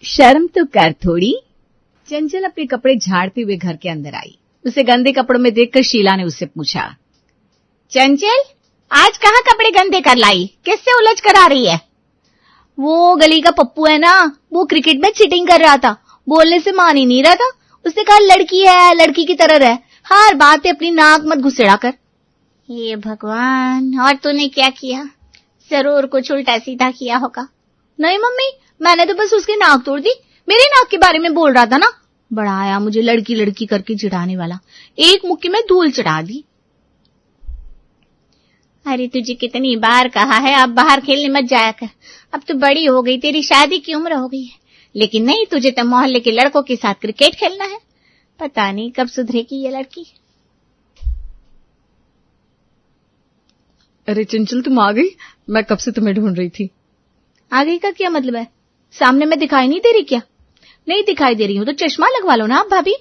शर्म तो कर थोड़ी। चंचल अपने कपड़े झाड़ते हुए घर के अंदर आई। उसे गंदे कपड़ों में देखकर शीला ने उससे पूछा, चंचल आज कहाँ कपड़े गंदे कर लाई, किससे उलझ कर आ रही है? वो गली का पप्पू है ना, वो क्रिकेट में चीटिंग कर रहा था, बोलने से मान ही नहीं रहा था। उसने कहा लड़की है, लड़की की तरह रह, हर बात पे अपनी नाक मत घुसेड़ा कर। ये भगवान, और तूने क्या किया? जरूर कुछ उल्टा सीधा किया होगा। नहीं मम्मी, मैंने तो बस उसकी नाक तोड़ दी, मेरी नाक के बारे में बोल रहा था ना। बड़ा आया मुझे लड़की लड़की करके चिढ़ाने वाला, एक मुक्की में धूल चढ़ा दी। अरे तुझे कितनी बार कहा है अब बाहर खेलने मत जाया कर, अब तो बड़ी हो गई, तेरी शादी की उम्र हो गई है। लेकिन नहीं, तुझे तो मोहल्ले के लड़कों के साथ क्रिकेट खेलना है। पता नहीं कब सुधरेगी ये लड़की। अरे चंचल तुम आ गई, मैं कब से तुम्हें ढूंढ रही थी। आ गई का क्या मतलब है? सामने में दिखाई नहीं दे रही क्या? नहीं दिखाई दे रही हूं तो चश्मा लगवा लो ना आप भाभी।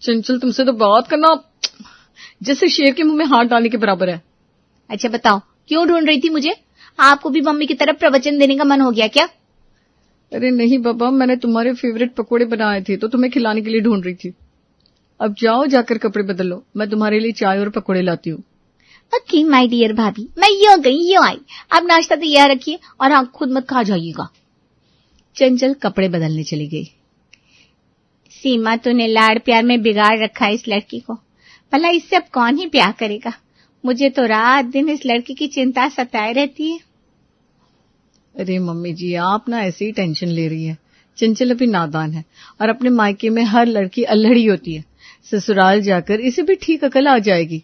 चंचल तुमसे तो बात करना जैसे शेर के मुंह में हाथ डालने के बराबर है। अच्छा बताओ, क्यों ढूंढ रही थी मुझे? आपको भी मम्मी की तरफ प्रवचन देने का मन हो गया क्या? अरे नहीं बाबा, मैंने तुम्हारे फेवरेट पकोड़े बनाए थे तो तुम्हें खिलाने के लिए ढूंढ रही थी। अब जाओ जाकर कपड़े बदल लो, मैं तुम्हारे लिए चाय और पकोड़े लाती हूँ। ओके माय डियर भाभी, मैं यो गई यो आई। अब नाश्ता तैयार रखिए और हाँ खुद मत खा जाइएगा। चंचल कपड़े बदलने चली गई। सीमा तूने लाड़ प्यार में बिगाड़ रखा है इस लड़की को, भला इससे अब कौन ही प्यार करेगा? मुझे तो रात दिन इस लड़की की चिंता सताए रहती है। अरे मम्मी जी, आप ना ऐसे ही टेंशन ले रही है। चंचल अभी नादान है और अपने मायके में हर लड़की अल्हड़ी होती है, ससुराल जाकर इसे भी ठीक अकल आ जाएगी।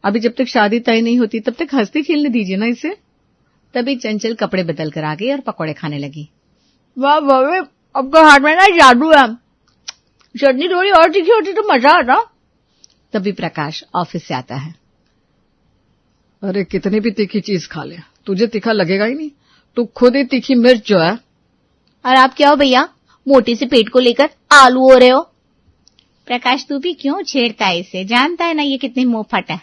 अभी जब तक शादी तय नहीं होती तब तक हंसते खेलने दीजिए ना इसे। तभी चंचल कपड़े बदल कर आ गई और पकौड़े खाने लगी। वाह वाह, आपके हाथ में ना जादू है, चटनी थोड़ी और तीखी होती तो मजा आता। तभी प्रकाश ऑफिस से आता है। अरे कितनी भी तीखी चीज खा ले, तुझे तीखा लगेगा ही नहीं, तू खुद ही तीखी मिर्च जो है। और आप क्या हो भैया, मोटे से पेट को लेकर आलू हो रहे हो? प्रकाश तू भी क्यों छेड़ता है इसे, जानता है ना ये कितनी मुंहफट है।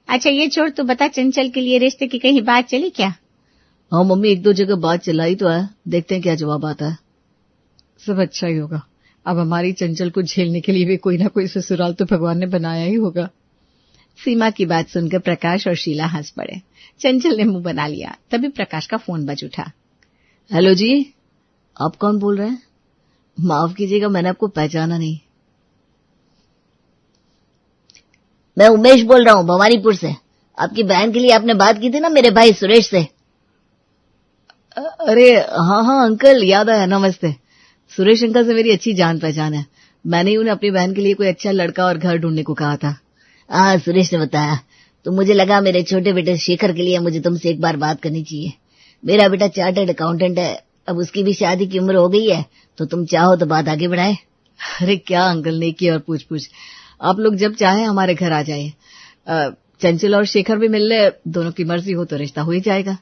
अच्छा ये छोड़, तू बता चंचल के लिए रिश्ते की कहीं बात चली क्या? हाँ मम्मी, एक दो जगह बात चलाई तो है, देखते हैं क्या जवाब आता है। सब अच्छा ही होगा, अब हमारी चंचल को झेलने के लिए भी कोई ना कोई ससुराल तो भगवान ने बनाया ही होगा। सीमा की बात सुनकर प्रकाश और शीला हंस पड़े। चंचल ने मुंह बना लिया। तभी प्रकाश का फोन बज उठा। हेलो जी, आप कौन बोल रहे हैं? माफ कीजिएगा, मैंने आपको पहचाना नहीं। मैं उमेश बोल रहा हूँ भवानीपुर से। आपकी बहन के लिए आपने बात की थी ना मेरे भाई सुरेश से। अरे हाँ हाँ अंकल, याद आया, नमस्ते। सुरेश अंकल से मेरी अच्छी जान पहचान है, मैंने उन्हें अपनी बहन के लिए कोई अच्छा लड़का और घर ढूंढने को कहा था। हाँ सुरेश ने बताया, तो मुझे लगा मेरे छोटे बेटे शेखर के लिए मुझे तुमसे एक बार बात करनी चाहिए। मेरा बेटा चार्टर्ड अकाउंटेंट है, अब उसकी भी शादी की उम्र हो गई है, तो तुम चाहो तो बात आगे बढ़ाए। अरे क्या अंकल, नेकी और पूछ आप लोग जब चाहे हमारे घर आ जाइए। चंचल और शेखर भी मिल ले, दोनों की मर्जी हो तो रिश्ता हो ही जाएगा।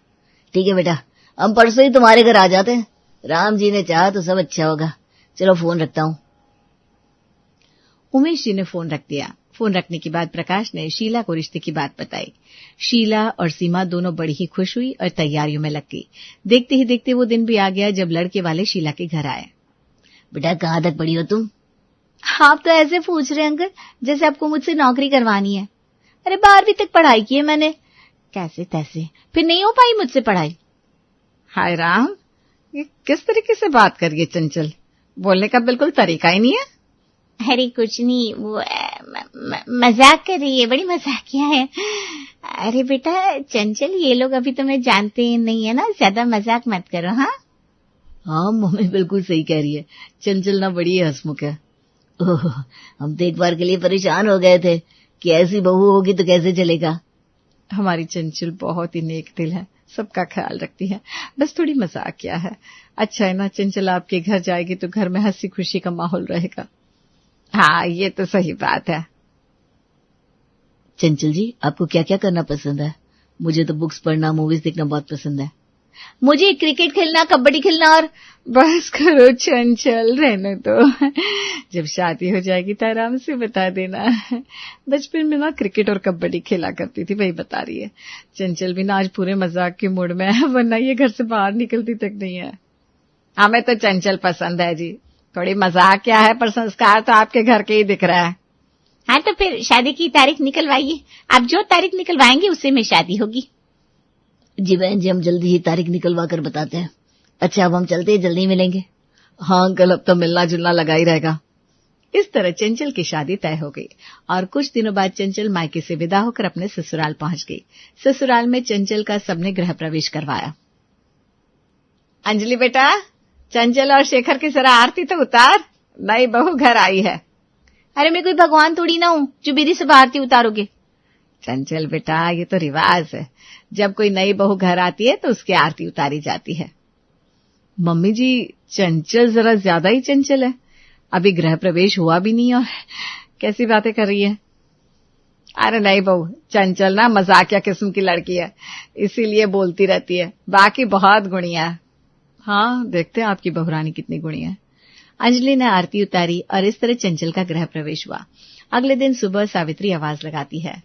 ठीक है बेटा, हम परसों ही तुम्हारे घर आ जाते हैं, राम जी ने चाहा तो सब अच्छा होगा। चलो फोन रखता हूँ। उमेश जी ने फोन रख दिया। फोन रखने के बाद प्रकाश ने शीला को रिश्ते की बात बताई। शीला और सीमा दोनों बड़ी ही खुश हुई और तैयारियों में लग गई। देखते ही देखते वो दिन भी आ गया जब लड़के वाले शीला के घर आए। बेटा कहाँ तक पढ़ी हो तुम? आप तो ऐसे पूछ रहे हैं अंकल जैसे आपको मुझसे नौकरी करवानी है। अरे 12वीं तक पढ़ाई की है मैंने, कैसे तैसे, फिर नहीं हो पाई मुझसे पढ़ाई। हाय राम, ये किस तरीके से बात करिए चंचल, बोलने का बिल्कुल तरीका ही नहीं है। अरे कुछ नहीं, वो मजाक कर रही है, बड़ी मजाकिया है। अरे बेटा चंचल, ये लोग अभी तुम्हें जानते नहीं है ना, ज्यादा मजाक मत करो। हाँ हाँ मम्मी बिल्कुल सही कह रही है, चंचल ना बड़ी हंसमुख है। हम तो एक बार के लिए परेशान हो गए थे कि ऐसी बहू होगी तो कैसे चलेगा। हमारी चंचल बहुत ही नेक दिल है, सबका ख्याल रखती है, बस थोड़ी मजाकिया है। अच्छा है ना, चंचल आपके घर जाएगी तो घर में हंसी खुशी का माहौल रहेगा। हाँ ये तो सही बात है। चंचल जी, आपको क्या क्या करना पसंद है? मुझे तो बुक्स पढ़ना, मूवीज देखना बहुत पसंद है। मुझे क्रिकेट खेलना, कबड्डी खेलना और बस करो चंचल, रहने दो, जब शादी हो जाएगी तो आराम से बता देना। बचपन में ना क्रिकेट और कबड्डी खेला करती थी, वही बता रही है। चंचल भी ना आज पूरे मजाक के मूड में है, वरना ये घर से बाहर निकलती तक नहीं है। हमें तो चंचल पसंद है जी। थोड़ी मजाक क्या है, पर संस्कार तो आपके घर के ही दिख रहा है। हाँ तो फिर शादी की तारीख निकलवाइए। आप जो तारीख निकलवाएंगे उसी में शादी होगी। जी बहन जी, हम जल्दी ही तारीख निकलवा कर बताते हैं। अच्छा अब हम चलते हैं, जल्दी मिलेंगे। हाँ अंकल, अब तो मिलना जुलना लगा ही रहेगा। इस तरह चंचल की शादी तय हो गई और कुछ दिनों बाद चंचल मायके से विदा होकर अपने ससुराल पहुंच गई। ससुराल में चंचल का सबने गृह प्रवेश करवाया। अंजलि बेटा, चंचल और शेखर की जरा आरती तो उतार, नई बहू घर आई है। अरे मैं कोई भगवान थोड़ी ना हूं जो बीदी से आरती उतारोगे। चंचल बेटा, ये तो रिवाज है, जब कोई नई बहू घर आती है तो उसकी आरती उतारी जाती है। मम्मी जी, चंचल जरा ज्यादा ही चंचल है, अभी गृह प्रवेश हुआ भी नहीं और कैसी बातें कर रही है। अरे नहीं बहू, चंचल ना मजाकिया किस्म की लड़की है, इसीलिए बोलती रहती है, बाकी बहुत गुणिया है। हाँ, देखते हैं आपकी बहुरानी कितनी गुणिया है। अंजलि ने आरती उतारी और इस तरह चंचल का गृह प्रवेश हुआ। अगले दिन सुबह सावित्री आवाज लगाती है,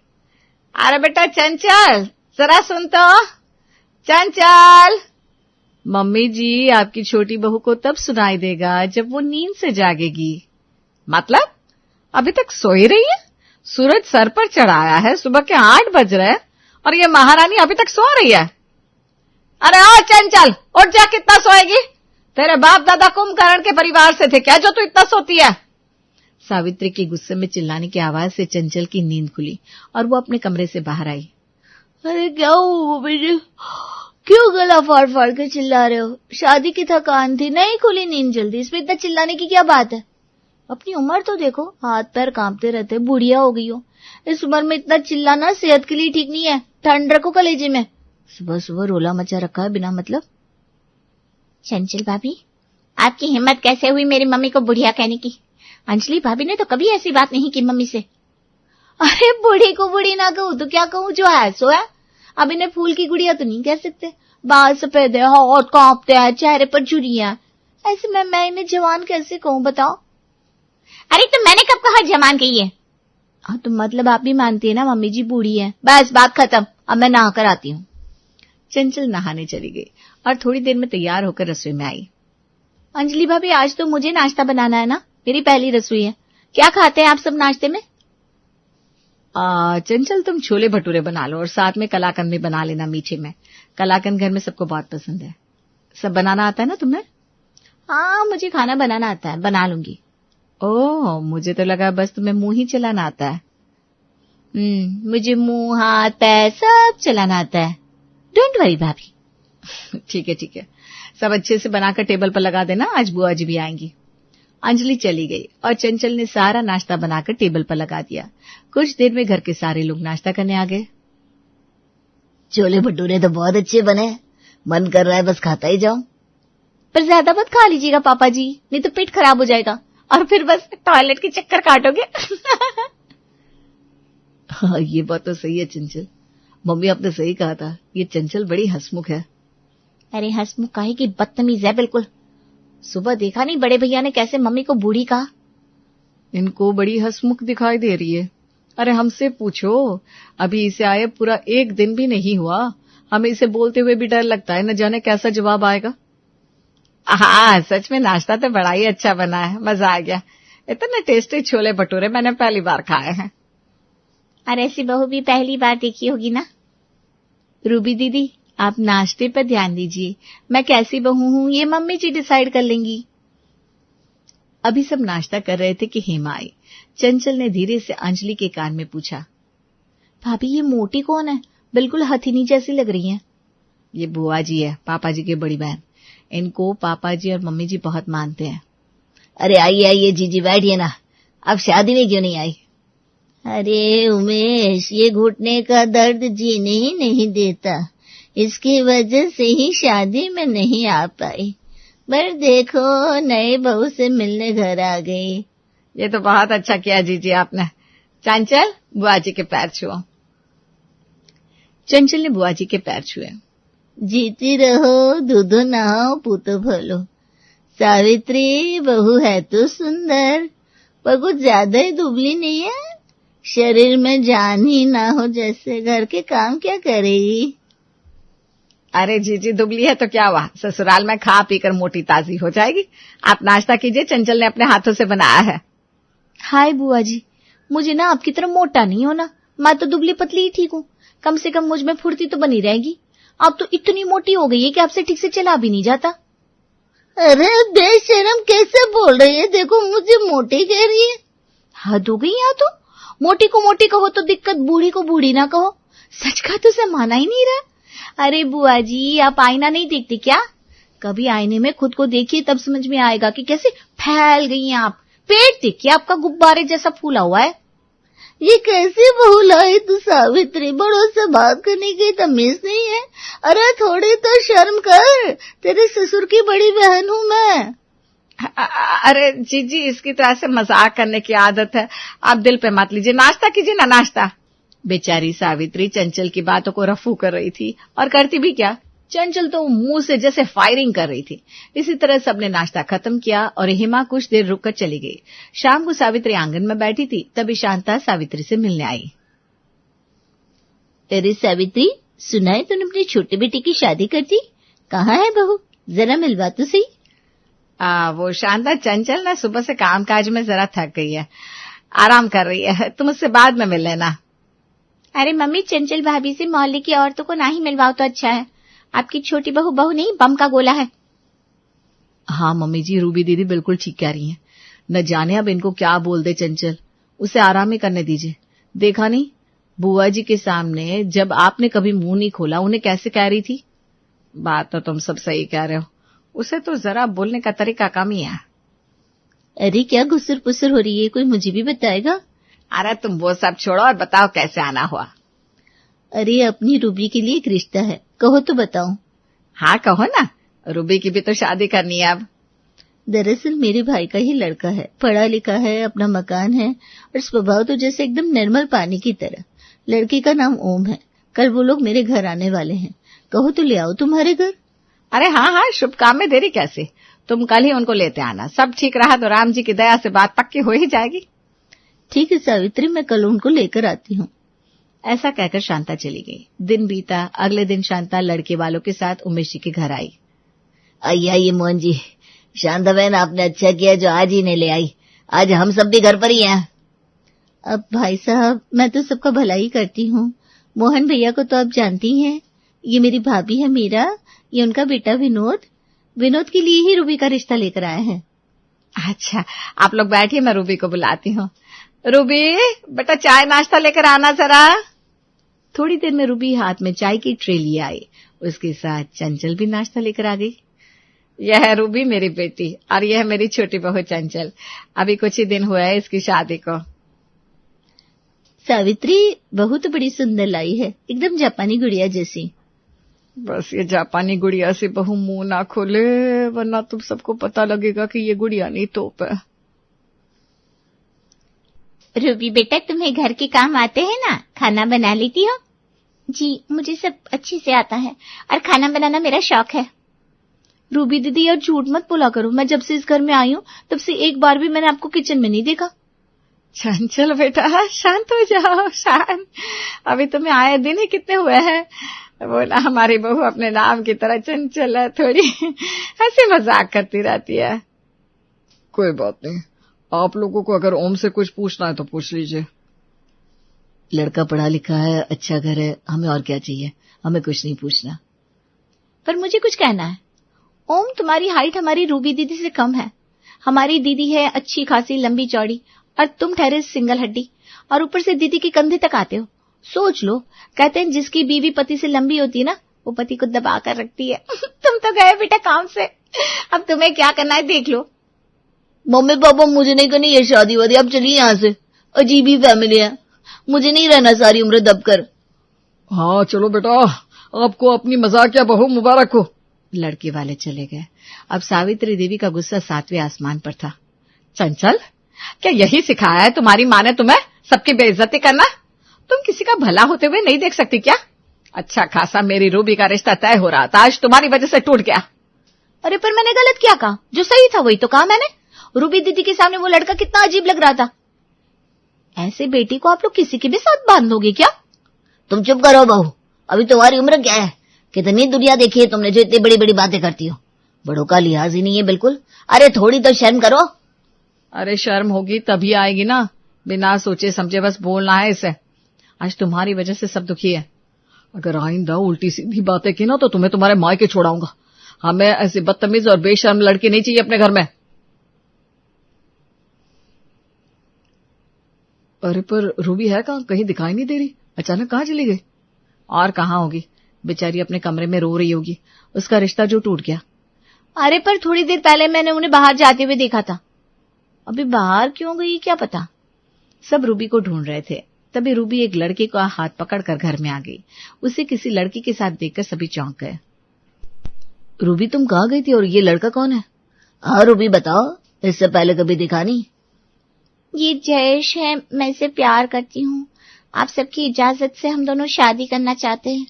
अरे बेटा चंचल, जरा सुन तो। चंचल। मम्मी जी, आपकी छोटी बहू को तब सुनाई देगा जब वो नींद से जागेगी। मतलब अभी तक सोई रही है? सूरज सर पर चढ़ाया है, सुबह के 8 बज रहे हैं और ये महारानी अभी तक सो रही है। अरे ओ चंचल, उठ जा, कितना सोएगी? तेरे बाप दादा कुंभकर्ण के परिवार से थे क्या जो तू इतना सोती है? सावित्री के गुस्से में चिल्लाने की आवाज से चंचल की नींद खुली और वो अपने कमरे से बाहर आई। अरे क्या हुआ बेटे, क्यों गला फाड़ फाड़ के चिल्ला रहे हो? शादी की थकान थी, नहीं खुली नींद जल्दी, इसमें इतना चिल्लाने की क्या बात है? अपनी उम्र तो देखो, हाथ पैर कांपते रहते, बुढ़िया हो गई हो। इस उम्र में इतना चिल्लाना सेहत के लिए ठीक नहीं है, ठंड रखो कलेजे में। सुबह सुबह रोला मचा रखा है बिना मतलब। चंचल भाभी, आपकी हिम्मत कैसे हुई मेरी मम्मी को बुढ़िया कहने की? अंजलि भाभी ने तो कभी ऐसी बात नहीं की मम्मी से। अरे बूढ़ी को बूढ़ी ना कहूं तो क्या कहूं, जो है सो है। अब इन्हें फूल की गुड़िया तो नहीं कह सकते, बाल सफेद है, हाथ कांपते हैं, चेहरे पर झुर्रियां, ऐसे में मैं इन्हें जवान कैसे कहूं बताओ? अरे तो मैंने कब कहा जवान कही है? हाँ तो मतलब आप भी मानती है ना मम्मी जी बूढ़ी है। बस बात खत्म, अब मैं नहा कर आती हूँ। चंचल नहाने चली गई और थोड़ी देर में तैयार होकर रसोई में आई। अंजलि भाभी, आज तो मुझे नाश्ता बनाना है ना, मेरी पहली रसोई है। क्या खाते हैं आप सब नाश्ते में? चंचल, तुम छोले भटूरे बना लो और साथ में कलाकंद भी बना लेना मीठे में। कलाकंद घर में सबको बहुत पसंद है। सब बनाना आता है ना तुम्हें? हाँ, मुझे खाना बनाना आता है, बना लूंगी। ओह, मुझे तो लगा बस तुम्हें मुंह ही चलाना आता है। मुझे मुंह हाथ पैर सब चलाना आता है, डोंट वरी भाभी। ठीक है ठीक है, सब अच्छे से बनाकर टेबल पर लगा देना, आज बुआ जी भी आएंगी। अंजलि चली गई और चंचल ने सारा नाश्ता बनाकर टेबल पर लगा दिया। कुछ देर में घर के सारे लोग नाश्ता करने आ गए। छोले भटूरे तो बहुत अच्छे बने, मन कर रहा है बस खाता ही जाऊं। पर ज्यादा मत खा लीजिएगा पापा जी, नहीं तो पेट खराब हो जाएगा और फिर बस टॉयलेट के चक्कर काटोगे। हाँ, ये बात तो सही है चंचल, मम्मी आपने सही कहा था, ये चंचल बड़ी हंसमुख है। अरे हंसमुख काहे की, बदतमीज है बिल्कुल। सुबह देखा नहीं बड़े भैया ने कैसे मम्मी को बूढ़ी कहा। इनको बड़ी हंसमुख दिखाई दे रही है। अरे हमसे पूछो, अभी इसे आए पूरा 1 दिन भी नहीं हुआ, हमें इसे बोलते हुए भी डर लगता है, न जाने कैसा जवाब आएगा। हाँ, सच में नाश्ता तो बड़ा ही अच्छा बना है, मजा आ गया। इतने टेस्टी छोले भटूरे मैंने पहली बार खाए हैं। अरे ऐसी बहू भी पहली बार देखी होगी ना। रूबी दीदी, आप नाश्ते पर ध्यान दीजिए, मैं कैसी बहू हूं ये मम्मी जी डिसाइड कर लेंगी। अभी सब नाश्ता कर रहे थे कि हेमा आई। चंचल ने धीरे से अंजलि के कान में पूछा, भाभी ये मोटी कौन है, बिल्कुल हथिनी जैसी लग रही है। ये बुआ जी है, पापा जी की बड़ी बहन। इनको पापा जी और मम्मी जी बहुत मानते हैं। अरे आइए आइए जीजी, बैठिए ना, अब शादी में क्यों नहीं आई? अरे उमेश, ये घुटने का दर्द जीने ही नहीं देता, इसकी वजह से ही शादी में नहीं आ पाई। पर देखो नए बहू से मिलने घर आ गई। ये तो बहुत अच्छा किया जीजी आपने। चंचल, बुआ जी के पैर छुओ। चंचल ने बुआ जी के पैर छुए। जीती रहो, दूधो नहाओ, पूतो भलो। सावित्री बहू है तो सुंदर, पर कुछ ज्यादा ही दुबली नहीं है, शरीर में जान ही ना हो जैसे, घर के काम क्या करेगी? अरे जीजी दुबली है तो क्या हुआ, ससुराल में खा पीकर मोटी ताजी हो जाएगी। आप नाश्ता कीजिए, चंचल ने अपने हाथों से बनाया है। हाय बुआ जी, मुझे ना आपकी तरह मोटा नहीं होना, मैं तो दुबली पतली ही ठीक हूँ। कम से कम मुझ में फुर्ती तो बनी रहेगी। आप तो इतनी मोटी हो गई है कि आपसे ठीक से चला भी नहीं जाता। अरे बेशरम कैसे बोल रही है, देखो मुझे मोटी कह रही है। हद हो गई यहाँ तो, मोटी को मोटी कहो तो दिक्कत, बूढ़ी को बूढ़ी ना कहो। सच का तो उसे माना ही नहीं रहा। अरे बुआ जी, आप आईना नहीं देखती क्या? कभी आईने में खुद को देखिए, तब समझ में आएगा कि कैसे फैल गई हैं आप। पेट देखिए आपका गुब्बारे जैसा फूला हुआ है। ये कैसी बहू लाई तू सावित्री, बड़ों से बात करने की तमीज नहीं है। अरे थोड़ी तो शर्म कर, तेरे ससुर की बड़ी बहन हूँ मैं। अरे जीजी, इसकी तरह से मजाक करने की आदत है, आप दिल पे मत लीजिए। नाश्ता कीजिए ना, नाश्ता। बेचारी सावित्री चंचल की बातों को रफू कर रही थी, और करती भी क्या, चंचल तो मुंह से जैसे फायरिंग कर रही थी। इसी तरह सबने नाश्ता खत्म किया और हेमा कुछ देर रुककर चली गई। शाम को सावित्री आंगन में बैठी थी, तभी शांता सावित्री से मिलने आई। अरे सावित्री, सुना है तूने अपनी छोटी बेटी की शादी कर दी? कहाँ है बहू, जरा मिलवा तो सही। वो शांता, चंचल ना सुबह से कामकाज में जरा थक गई है, आराम कर रही है, तुम उससे बाद में मिल लेना। अरे मम्मी, चंचल भाभी से मोहल्ले की औरतों को ना ही मिलवाओ तो अच्छा है। आपकी छोटी बहू बहू नहीं, बम का गोला है। हाँ मम्मी जी, रूबी दीदी बिल्कुल ठीक कह रही हैं। न जाने अब इनको क्या बोल दे चंचल, उसे आराम ही करने दीजिए। देखा नहीं, बुआ जी के सामने जब आपने कभी मुंह नहीं खोला, उन्हें कैसे कह रही थी। बात तो तुम सब सही कह रहे हो, उसे तो जरा बोलने का तरीका कम ही है। अरे क्या गुस्सर पुसर हो रही है, कोई मुझे भी बताएगा? अरे तुम वो सब छोड़ो और बताओ कैसे आना हुआ। अरे अपनी रूबी के लिए एक रिश्ता है, कहो तो बताऊं। हाँ कहो ना, रूबी की भी तो शादी करनी है अब। दरअसल मेरे भाई का ही लड़का है, पढ़ा लिखा है, अपना मकान है और स्वभाव तो जैसे एकदम निर्मल पानी की तरह। लड़की का नाम ओम है। कल वो लोग मेरे घर आने वाले हैं, कहो तो ले आओ तुम्हारे घर। अरे हाँ हाँ, शुभ काम में देरी कैसे, तुम कल ही उनको लेते आना। सब ठीक रहा तो राम जी की दया से बात पक्की हो ही जाएगी। ठीक है सावित्री, मैं कल उनको लेकर आती हूँ। ऐसा कहकर शांता चली गई। दिन बीता। अगले दिन शांता लड़के वालों के साथ उमेश जी के घर आई। आइए मोहन जी, शांता बहन आपने अच्छा किया जो आज ही नहीं ले आई, आज हम सब भी घर पर ही हैं। अब भाई साहब, मैं तो सबका भला ही करती हूँ। मोहन भैया को तो आप जानती हैं, ये मेरी भाभी है मीरा, ये उनका बेटा विनोद। विनोद के लिए ही रूबी का रिश्ता लेकर आए हैं। अच्छा, आप लोग बैठिए, मैं रूबी को बुलाती हूँ। रूबी बेटा, चाय नाश्ता लेकर आना जरा। थोड़ी देर में रूबी हाथ में चाय की ट्रे लिए आई, उसके साथ चंचल भी नाश्ता लेकर आ गई। यह है रूबी मेरी बेटी, और यह है मेरी छोटी बहू चंचल। अभी कुछ ही दिन हुआ है इसकी शादी को। सावित्री, बहू तो बड़ी सुंदर लाई है, एकदम जापानी गुड़िया जैसी। बस ये जापानी गुड़िया से बहू मुंह ना खोले, वरना तुम सबको पता लगेगा कि ये गुड़िया नहीं तोप है। रूबी बेटा, तुम्हें घर के काम आते हैं ना? खाना बना लेती हो? जी, मुझे सब अच्छे से आता है और खाना बनाना मेरा शौक है। रूबी दीदी यार, झूठ मत बोला करो, मैं जब से इस घर में आई हूँ तब से एक बार भी मैंने आपको किचन में नहीं देखा। चंचल बेटा, शांत हो जाओ, शांत। अभी तुम्हें आए दिन ही कितने हुए हैं। वो ना हमारी बहू अपने नाम की तरह चंचल है, थोड़ी हंसी मजाक करती रहती है। कोई बात नहीं, आप लोगों को अगर ओम से कुछ पूछना है तो पूछ लीजिए। लड़का पढ़ा लिखा है, अच्छा घर है, हमें और क्या चाहिए, हमें कुछ नहीं पूछना। पर मुझे कुछ कहना है। ओम, तुम्हारी हाइट हमारी रूबी दीदी से कम है। हमारी दीदी है अच्छी खासी लंबी चौड़ी और तुम ठहरे सिंगल हड्डी, और ऊपर से दीदी के कंधे तक आते हो। सोच लो, कहते हैं जिसकी बीवी पति से लंबी होती है ना, वो पति को दबा कर रखती है। तुम तो गए बेटा काम से, अब तुम्हें क्या करना है देख लो। मम्मी पापा, मुझे नहीं करनी ये शादी वादी, अब चलिए यहाँ से। अजीब ही फैमिली है, मुझे नहीं रहना सारी उम्र दबकर। हाँ चलो बेटा, आपको अपनी मजाकिया बहू मुबारक हो। लड़के वाले चले गए। अब सावित्री देवी का गुस्सा 7वें आसमान पर था। चंचल, क्या यही सिखाया है तुम्हारी माँ ने तुम्हें, सबकी बेइज्जती करना? तुम किसी का भला होते हुए नहीं देख सकती क्या? अच्छा खासा मेरी रूबी का रिश्ता तय हो रहा था, आज तुम्हारी वजह से टूट गया। अरे पर मैंने गलत क्या कहा? जो सही था वही तो कहा मैंने। रूबी दीदी के सामने वो लड़का कितना अजीब लग रहा था। ऐसे बेटी को आप लोग किसी के भी साथ बांध दोगे क्या? तुम चुप करो बहू, अभी तुम्हारी उम्र क्या है? कितनी दुनिया देखी है तुमने जो इतनी बड़ी बड़ी बातें करती हो। बड़ों का लिहाज ही नहीं है बिल्कुल। अरे थोड़ी तो शर्म करो। अरे शर्म होगी तभी आएगी ना, बिना सोचे समझे बस बोलना है इसे। आज तुम्हारी वजह से सब दुखी है। अगर आइंदा उल्टी सीधी बातें की ना तो तुम्हें तुम्हारे मायके छोड़ाऊंगा। हमें ऐसे बदतमीज और बेशर्म लड़के नहीं चाहिए अपने घर में। अरे पर रूबी है कहाँ? कहीं दिखाई नहीं दे रही, अचानक कहाँ चली गई? और कहाँ होगी, बेचारी अपने कमरे में रो रही होगी, उसका रिश्ता जो टूट गया। अरे पर थोड़ी देर पहले मैंने उन्हें बाहर जाते हुए देखा था। अभी बाहर क्यों गई क्या पता। सब रूबी को ढूंढ रहे थे, तभी रूबी एक लड़के का हाथ पकड़कर घर में आ गई। उसे किसी लड़की के साथ देखकर सभी चौंक गए। रूबी तुम कहाँ गई थी और ये लड़का कौन है? हाँ रूबी बताओ, इससे पहले कभी दिखा नहीं। ये जयेश है, मैं इसे प्यार करती हूँ। आप सबकी इजाजत से हम दोनों शादी करना चाहते हैं।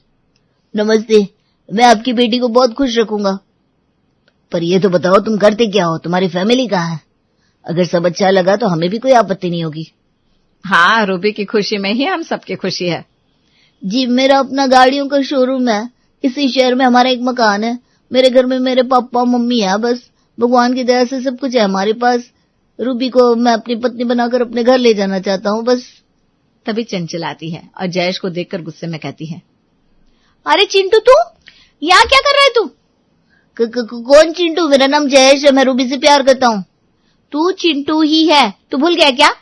नमस्ते, मैं आपकी बेटी को बहुत खुश रखूंगा। पर ये तो बताओ तुम करते क्या हो, तुम्हारी फैमिली कहाँ है? अगर सब अच्छा लगा तो हमें भी कोई आपत्ति नहीं होगी। हाँ, रूबी की खुशी में ही हम सबकी खुशी है। जी मेरा अपना गाड़ियों का शोरूम है। इसी शहर में हमारा एक मकान है। मेरे घर में मेरे पापा मम्मी है, बस भगवान की दया से सब कुछ है हमारे पास। रूबी को मैं अपनी पत्नी बनाकर अपने घर ले जाना चाहता हूँ बस। तभी चंचल आती है और जयेश को देखकर गुस्से में कहती है, अरे चिंटू तू यहाँ क्या कर रहा है तू? कौन चिंटू? मेरा नाम जयेश है, मैं रूबी से प्यार करता हूँ। तू चिंटू ही है, तू भूल गया क्या?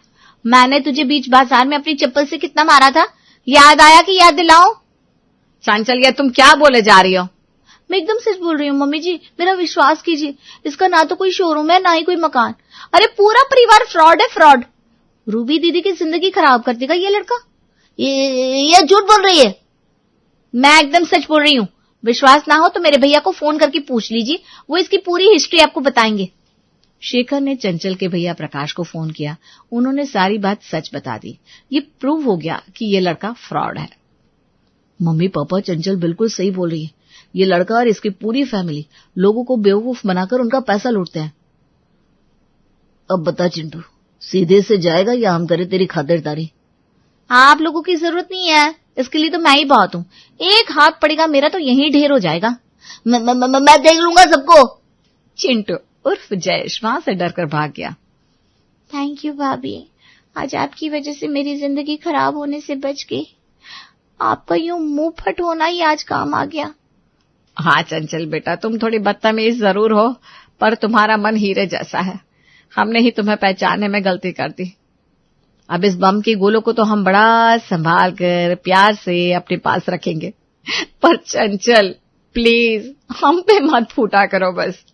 मैंने तुझे बीच बाजार में अपनी चप्पल से कितना मारा था, याद आया कि याद दिलाऊं? चंचल ये तुम क्या बोले जा रही हो? मैं एकदम सच बोल रही हूँ मम्मी जी, मेरा विश्वास कीजिए। इसका ना तो कोई शोरूम है ना ही कोई मकान। अरे पूरा परिवार फ्रॉड है, फ्रॉड। रूबी दीदी की जिंदगी खराब कर देगा ये लड़का। ये झूठ बोल रही है। मैं एकदम सच बोल रही हूँ। विश्वास ना हो तो मेरे भैया को फोन करके पूछ लीजिए, वो इसकी पूरी हिस्ट्री आपको बताएंगे। शेखर ने चंचल के भैया प्रकाश को फोन किया। उन्होंने सारी बात सच बता दी। ये प्रूव हो गया कि ये लड़का फ्रॉड है। मम्मी पापा, चंचल बिल्कुल सही बोल रही है। ये लड़का और इसकी पूरी फैमिली लोगों को बेवकूफ बनाकर उनका पैसा लूटते हैं। अब बता चिंटू, सीधे से जाएगा या हम करें तेरी खातिरदारी? आप लोगों की जरूरत नहीं है, इसके लिए तो मैं ही बहुत हूँ। एक हाथ पड़ेगा मेरा तो यहीं ढेर हो जाएगा। मैं देख लूंगा सबको। चिंटू उर्फ जयेश वहां से डरकर भाग गया। थैंक यू भाभी, आज आपकी वजह से मेरी जिंदगी खराब होने से बच गई। आपका यूं मुंह फट होना ही आज काम आ गया। हाँ चंचल बेटा, तुम थोड़ी बदतमीज जरूर हो, पर तुम्हारा मन हीरे जैसा है। हमने ही तुम्हें पहचानने में गलती कर दी। अब इस बम की गोलों को तो हम बड़ा संभाल कर प्यार से अपने पास रखेंगे, पर चंचल प्लीज हम पे मत फूटा करो बस।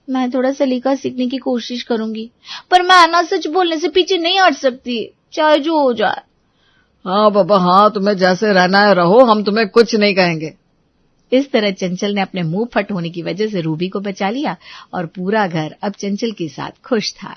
मैं थोड़ा सलीका सीखने की कोशिश करूंगी, पर मैं आना सच बोलने से पीछे नहीं हट सकती, चाहे जो हो जाए। हाँ बाबा हाँ, तुम्हें जैसे रहना है रहो, हम तुम्हें कुछ नहीं कहेंगे। इस तरह चंचल ने अपने मुंह फट होने की वजह से रूबी को बचा लिया और पूरा घर अब चंचल के साथ खुश था।